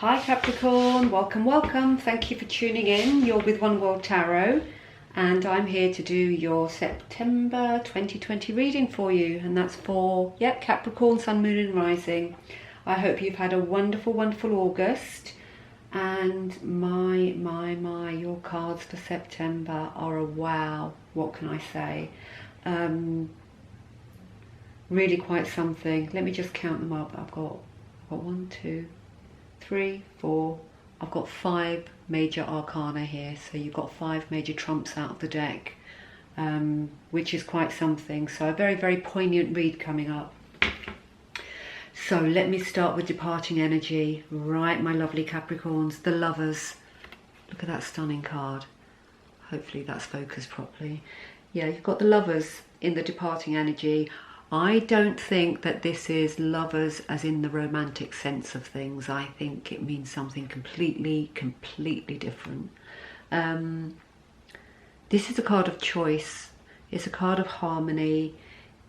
Hi Capricorn, welcome, welcome. Thank you for tuning in. You're with One World Tarot and I'm here to do your September 2020 reading for you, and that's for, Capricorn, Sun, Moon and Rising. I hope you've had a wonderful, wonderful August, and my, your cards for September are a wow. What can I say? Really quite something. Let me just count them up. I've got 1, 2, 3, 4. I've got 5 major arcana here, so you've got 5 major trumps out of the deck, which is quite something. So a very, very poignant read coming up. So let me start with departing energy. Right, my lovely Capricorns, the Lovers. Look at that stunning card. Hopefully that's focused properly. Yeah, you've got the Lovers in the departing energy. I don't think that this is lovers as in the romantic sense of things. I think it means something completely different. This is a card of choice. It's a card of harmony.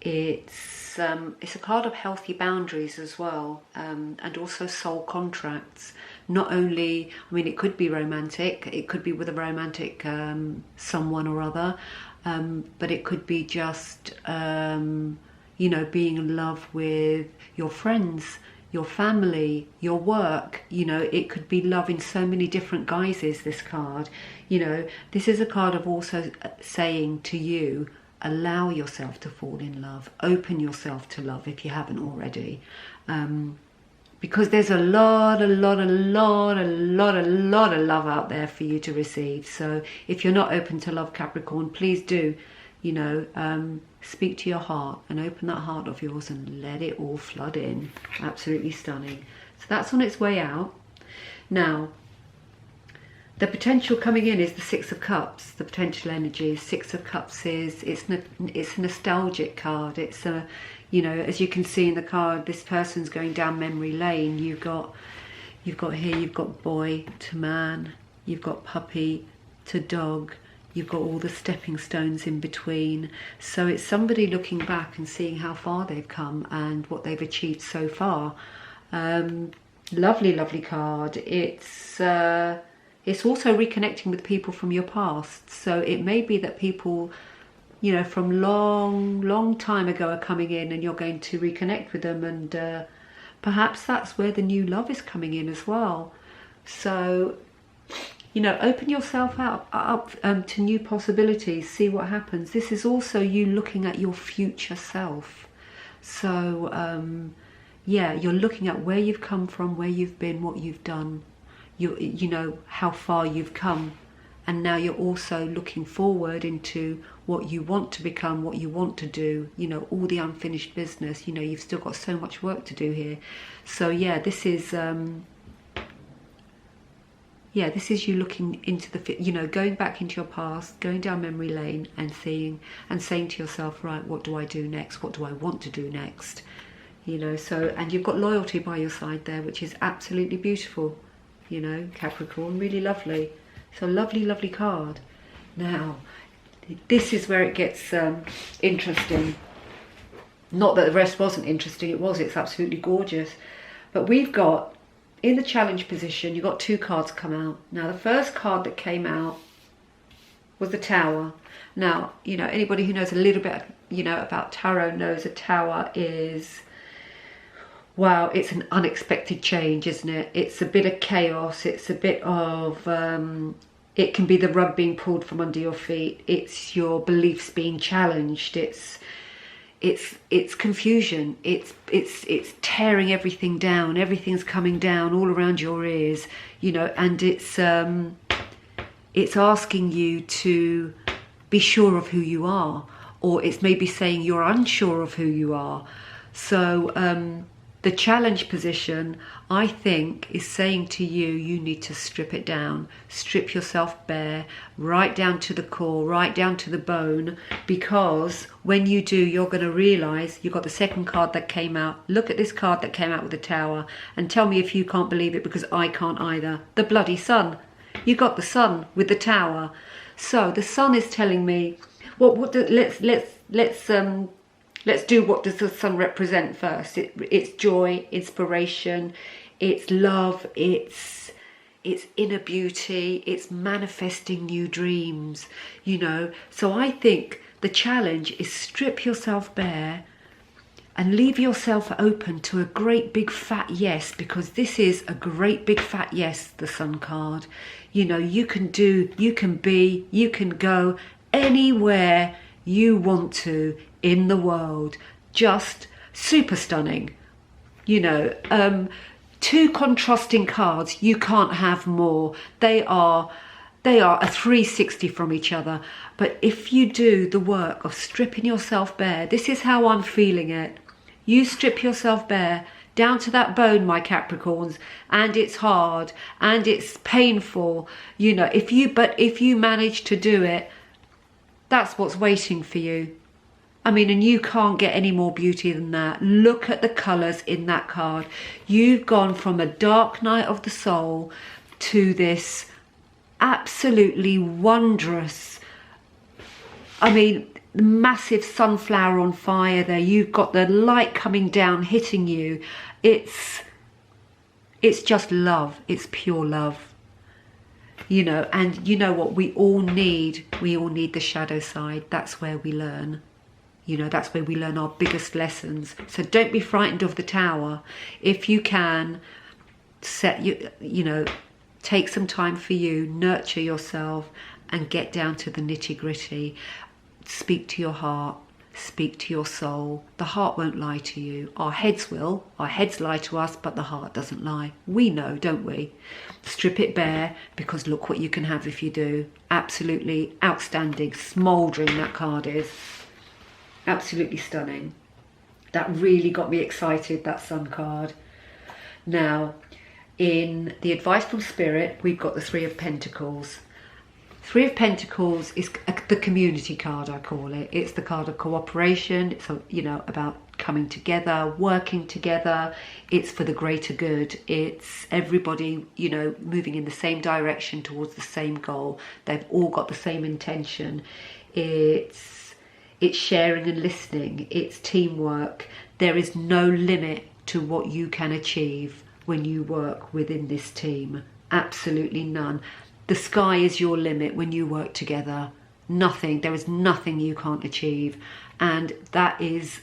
It's a card of healthy boundaries as well, and also soul contracts. Not only, I mean, it could be romantic. It could be with a romantic someone or other, but it could be just you know, being in love with your friends, your family, your work. You know, it could be love in so many different guises, this card. You know, this is a card of also saying to you, allow yourself to fall in love, open yourself to love if you haven't already. Because there's a lot of love out there for you to receive. So if you're not open to love, Capricorn, please do, you know, speak to your heart and open that heart of yours and let it all flood in. Absolutely stunning. So that's on its way out. Now, the potential coming in is the Six of Cups, the potential energy. Six of Cups is, it's a nostalgic card. It's a, you know, as you can see in the card, this person's going down memory lane. You've got here, you've got boy to man, you've got puppy to dog, you've got all the stepping stones in between. So it's somebody looking back and seeing how far they've come and what they've achieved so far. Lovely, lovely card. It's also reconnecting with people from your past. So it may be that people, you know, from long time ago are coming in and you're going to reconnect with them, and perhaps that's where the new love is coming in as well. So, you know, open yourself up to new possibilities, see what happens. This is also you looking at your future self. So, yeah, you're looking at where you've come from, where you've been, what you've done, you know, how far you've come. And now you're also looking forward into what you want to become, what you want to do, you know, all the unfinished business. You know, you've still got so much work to do here. So, yeah, this is... yeah, this is you looking into the, you know, going back into your past, going down memory lane and seeing and saying to yourself, right, what do I do next? What do I want to do next? You know, so, and you've got loyalty by your side there, which is absolutely beautiful, you know, Capricorn, really lovely. So lovely, lovely card. Now, this is where it gets interesting. Not that the rest wasn't interesting, it was, it's absolutely gorgeous. But we've got, in the challenge position, you've got 2 cards come out. Now, the first card that came out was the Tower. Now, you know, anybody who knows a little bit, you know, about tarot knows a Tower is, wow, it's an unexpected change, isn't it? It's a bit of chaos. It's a bit of, it can be the rug being pulled from under your feet. It's your beliefs being challenged. It's confusion. It's tearing everything down. Everything's coming down all around your ears, you know, and it's asking you to be sure of who you are, or it's maybe saying you're unsure of who you are. So the challenge position, I think, is saying to you, you need to strip it down, strip yourself bare, right down to the core, right down to the bone, because when you do, you're going to realise, you've got the second card that came out. Look at this card that came out with the Tower and tell me if you can't believe it, because I can't either. The bloody Sun. You got the Sun with the Tower. So the Sun is telling me, well, let's do what does the Sun represent first. It's joy, inspiration, it's love, it's inner beauty, it's manifesting new dreams, you know. So I think the challenge is strip yourself bare and leave yourself open to a great big fat yes, because this is a great big fat yes, the Sun card. You know, you can do, you can be, you can go anywhere you want to in the world. Just super stunning. You know, two contrasting cards, you can't have more. They are a 360 from each other. But if you do the work of stripping yourself bare, this is how I'm feeling it. You strip yourself bare down to that bone, my Capricorns, and it's hard and it's painful, you know. If you manage to do it, that's what's waiting for you. I mean, and you can't get any more beauty than that. Look at the colours in that card. You've gone from a dark night of the soul to this absolutely wondrous, I mean, massive sunflower on fire there. You've got the light coming down, hitting you. It's just love. It's pure love. You know, and you know what we all need? We all need the shadow side. That's where we learn. You know, that's where we learn our biggest lessons. So don't be frightened of the tower. If you can, you know, take some time for you, nurture yourself and get down to the nitty-gritty. Speak to your heart, speak to your soul. The heart won't lie to you. Our heads will. Our heads lie to us, but the heart doesn't lie. We know, don't we? Strip it bare, because look what you can have if you do. Absolutely outstanding, smouldering that card is. Absolutely stunning. That really got me excited, that Sun card. Now, in the advice from Spirit, we've got the Three of Pentacles. Three of Pentacles is the community card, I call it. It's the card of cooperation. It's, you know, about coming together, working together. It's for the greater good. It's everybody, you know, moving in the same direction towards the same goal. They've all got the same intention. It's sharing and listening. It's teamwork. There is no limit to what you can achieve when you work within this team. Absolutely none. The sky is your limit when you work together. Nothing, there is nothing you can't achieve. And that is,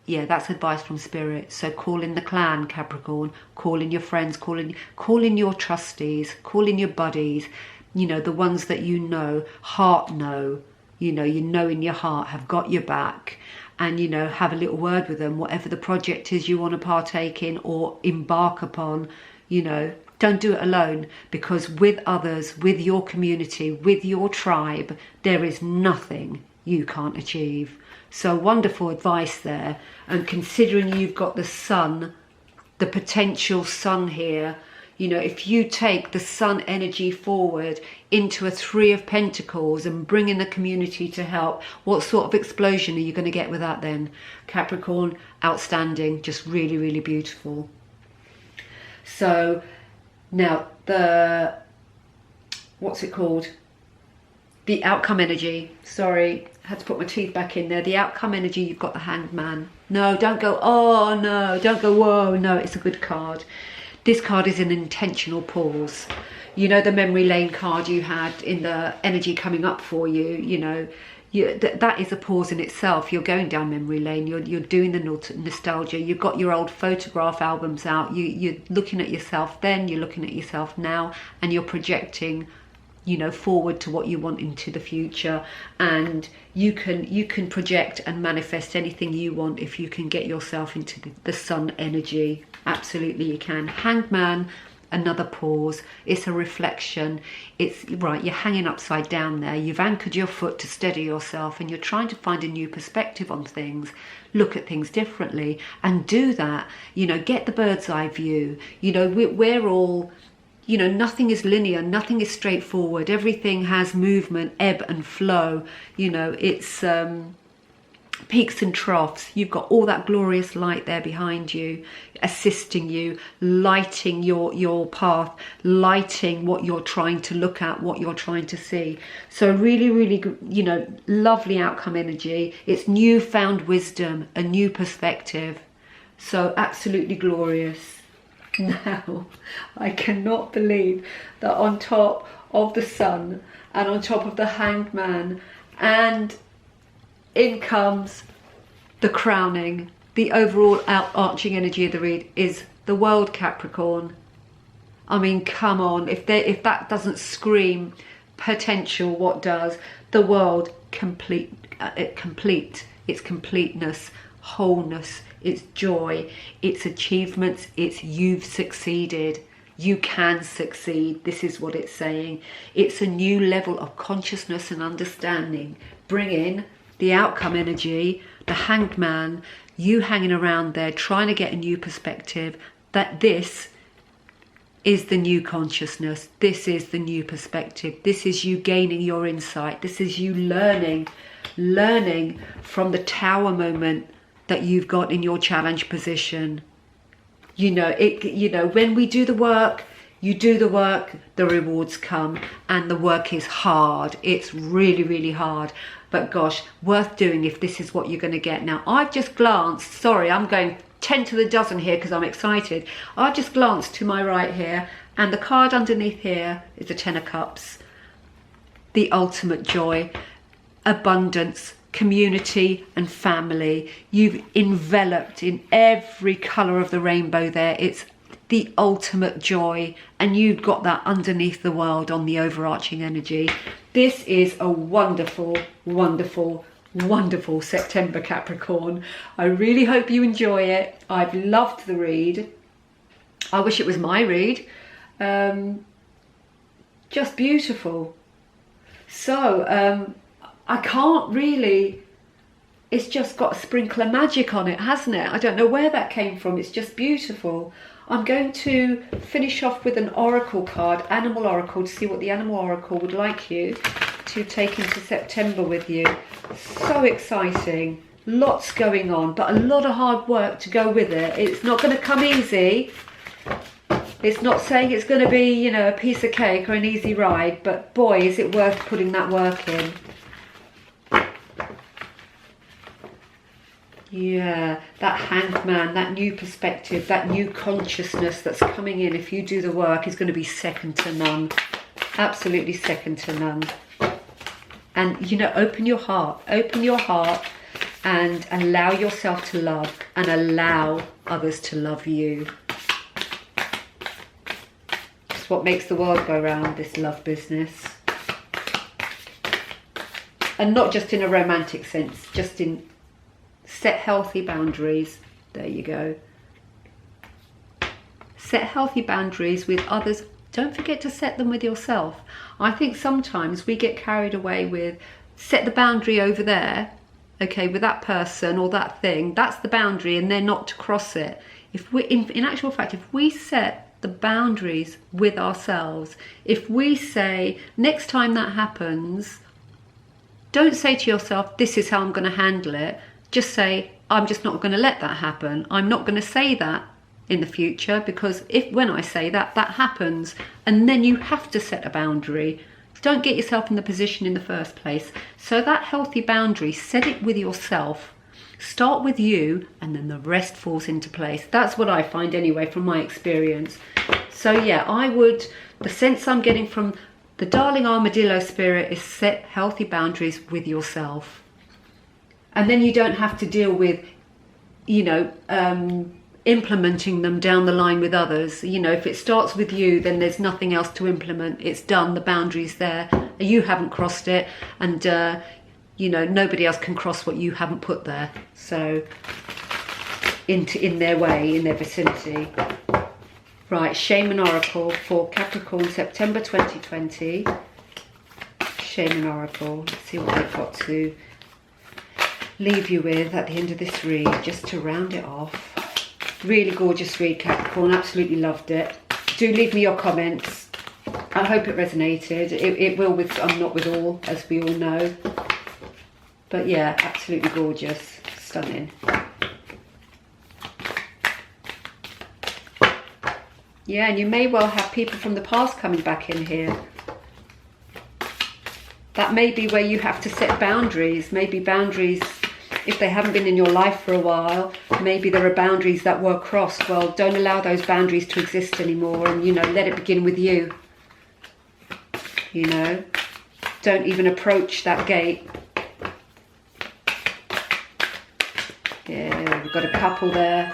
yeah, that's advice from Spirit. So call in the clan, Capricorn. Call in your friends, call in your trustees, call in your buddies. You know, the ones that you know, heart know. You know in your heart have got your back. And, you know, have a little word with them. Whatever the project is you want to partake in or embark upon, you know, don't do it alone, because with others, with your community, with your tribe, there is nothing you can't achieve. So wonderful advice there. And considering you've got the Sun, the potential Sun here, you know, if you take the Sun energy forward into a Three of Pentacles and bring in the community to help, what sort of explosion are you going to get with that then? Capricorn, outstanding, just really, really beautiful. So now what's it called? The outcome energy. Sorry, I had to put my teeth back in there. The outcome energy, you've got the Hanged Man. No, don't go, oh no, don't go, whoa, no, it's a good card. This card is an intentional pause. You know, the memory lane card you had in the energy coming up for you, you know, that is a pause in itself. You're going down memory lane, you're doing the nostalgia, you've got your old photograph albums out, you're looking at yourself then, you're looking at yourself now, and you're projecting, you know, forward to what you want into the future. And you can project and manifest anything you want if you can get yourself into the Sun energy. Absolutely you can. Hanged Man, another pause. It's a reflection. It's right, you're hanging upside down there, you've anchored your foot to steady yourself, and you're trying to find a new perspective on things, look at things differently, and do that. You know, get the bird's eye view. You know, we're all, you know, nothing is linear, nothing is straightforward, everything has movement, ebb and flow. You know, it's peaks and troughs. You've got all that glorious light there behind you, assisting you, lighting your path, lighting what you're trying to look at, what you're trying to see. So really, really, you know, lovely outcome energy. It's newfound wisdom, a new perspective. So absolutely glorious. Now, I cannot believe that on top of the Sun and on top of the Hanged Man, and in comes the crowning, the overall arching energy of the read is the World, Capricorn. I mean, come on, if that doesn't scream potential, what does? The World, complete, its completeness, wholeness, its joy, its achievements, its you've succeeded. You can succeed. This is what it's saying. It's a new level of consciousness and understanding. Bring in the outcome energy, the Hanged Man, you hanging around there trying to get a new perspective, that this is the new consciousness. This is the new perspective. This is you gaining your insight. This is you learning from the tower moment that you've got in your challenge position. You know, when we do the work, you do the work, the rewards come, and the work is hard. It's really, really hard. But gosh, worth doing if this is what you're going to get. Now, I've just glanced, sorry, I'm going 10 to the dozen here because I'm excited. I've just glanced to my right here, and the card underneath here is the Ten of Cups. The ultimate joy, abundance, community and family. You've enveloped in every colour of the rainbow there. It's the ultimate joy, and you've got that underneath the world on the overarching energy. This is a wonderful, wonderful, wonderful September, Capricorn. I really hope you enjoy it. I've loved the read. I wish it was my read. Just beautiful. So I can't really, it's just got a sprinkle of magic on it, hasn't it? I don't know where that came from. It's just beautiful. I'm going to finish off with an oracle card, Animal Oracle, to see what the Animal Oracle would like you to take into September with you. So exciting. Lots going on, but a lot of hard work to go with it. It's not going to come easy. It's not saying it's going to be, you know, a piece of cake or an easy ride, but boy, is it worth putting that work in. Yeah, that Hanged Man, that new perspective, that new consciousness that's coming in if you do the work is going to be second to none. Absolutely second to none. And, you know, open your heart and allow yourself to love and allow others to love you. It's what makes the world go round, this love business. And not just in a romantic sense, just in set healthy boundaries. There you go. Set healthy boundaries with others. Don't forget to set them with yourself. I think sometimes we get carried away with set the boundary over there, okay, with that person or that thing. That's the boundary and they're not to cross it. If we, in actual fact, if we set the boundaries with ourselves, if we say next time that happens, don't say to yourself, this is how I'm going to handle it. Just say, I'm just not going to let that happen. I'm not going to say that in the future, because if when I say that, that happens, and then you have to set a boundary. Don't get yourself in the position in the first place. So that healthy boundary, set it with yourself. Start with you, and then the rest falls into place. That's what I find anyway from my experience. So yeah, the sense I'm getting from the darling armadillo spirit is set healthy boundaries with yourself. And then you don't have to deal with, you know, implementing them down the line with others. You know, if it starts with you, then there's nothing else to implement. It's done, the boundary's there. You haven't crossed it, and, you know, nobody else can cross what you haven't put there. So, in their way, in their vicinity. Right, Shaman Oracle for Capricorn, September 2020. Shaman Oracle, let's see what they've got to leave you with at the end of this read, just to round it off. Really gorgeous read, Capricorn, absolutely loved it. Do leave me your comments. I hope it resonated. It will with some, not with all, as we all know. But yeah, absolutely gorgeous, stunning. Yeah, and you may well have people from the past coming back in here. That may be where you have to set boundaries, maybe boundaries if they haven't been in your life for a while, maybe there are boundaries that were crossed. Well, don't allow those boundaries to exist anymore, and, you know, let it begin with you. You know, don't even approach that gate. Yeah, we've got a couple there.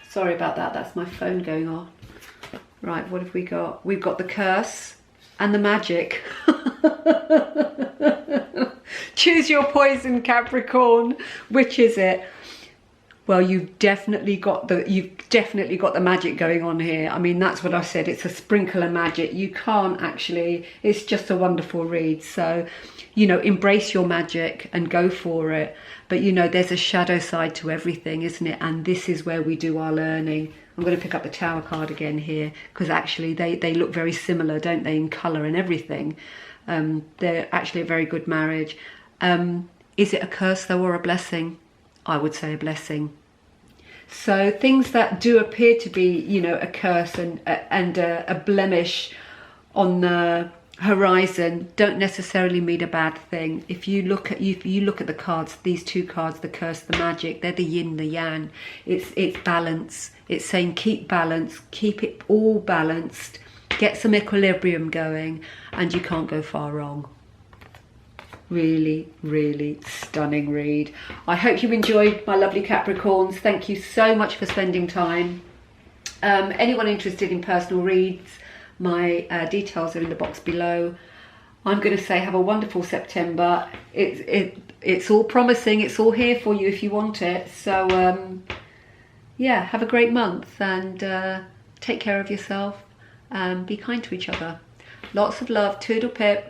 Sorry about that, that's my phone going off. Right, what have we got? We've got the curse and the magic. Choose your poison, Capricorn. Which is it? Well, you've definitely got the magic going on here. I mean, that's what I said. It's a sprinkle of magic. You can't actually. It's just a wonderful read. So, you know, embrace your magic and go for it. But, you know, there's a shadow side to everything, isn't it? And this is where we do our learning. I'm going to pick up the Tower card again here, because actually they look very similar, don't they, in colour and everything. They're actually a very good marriage. Is it a curse, though, or a blessing? I would say a blessing. So things that do appear to be, you know, a curse and a blemish on the horizon don't necessarily mean a bad thing. If you look at the cards, these two cards, the curse, the magic, they're the yin, the yang. It's balance. It's saying keep balance, keep it all balanced, get some equilibrium going, and you can't go far wrong. Really, really stunning read. I hope you enjoyed, my lovely Capricorns. Thank you so much for spending time. Anyone interested in personal reads, my details are in the box below. I'm going to say have a wonderful September. It's all promising. It's all here for you if you want it. So yeah, have a great month, and take care of yourself. Be kind to each other. Lots of love. Toodle pip.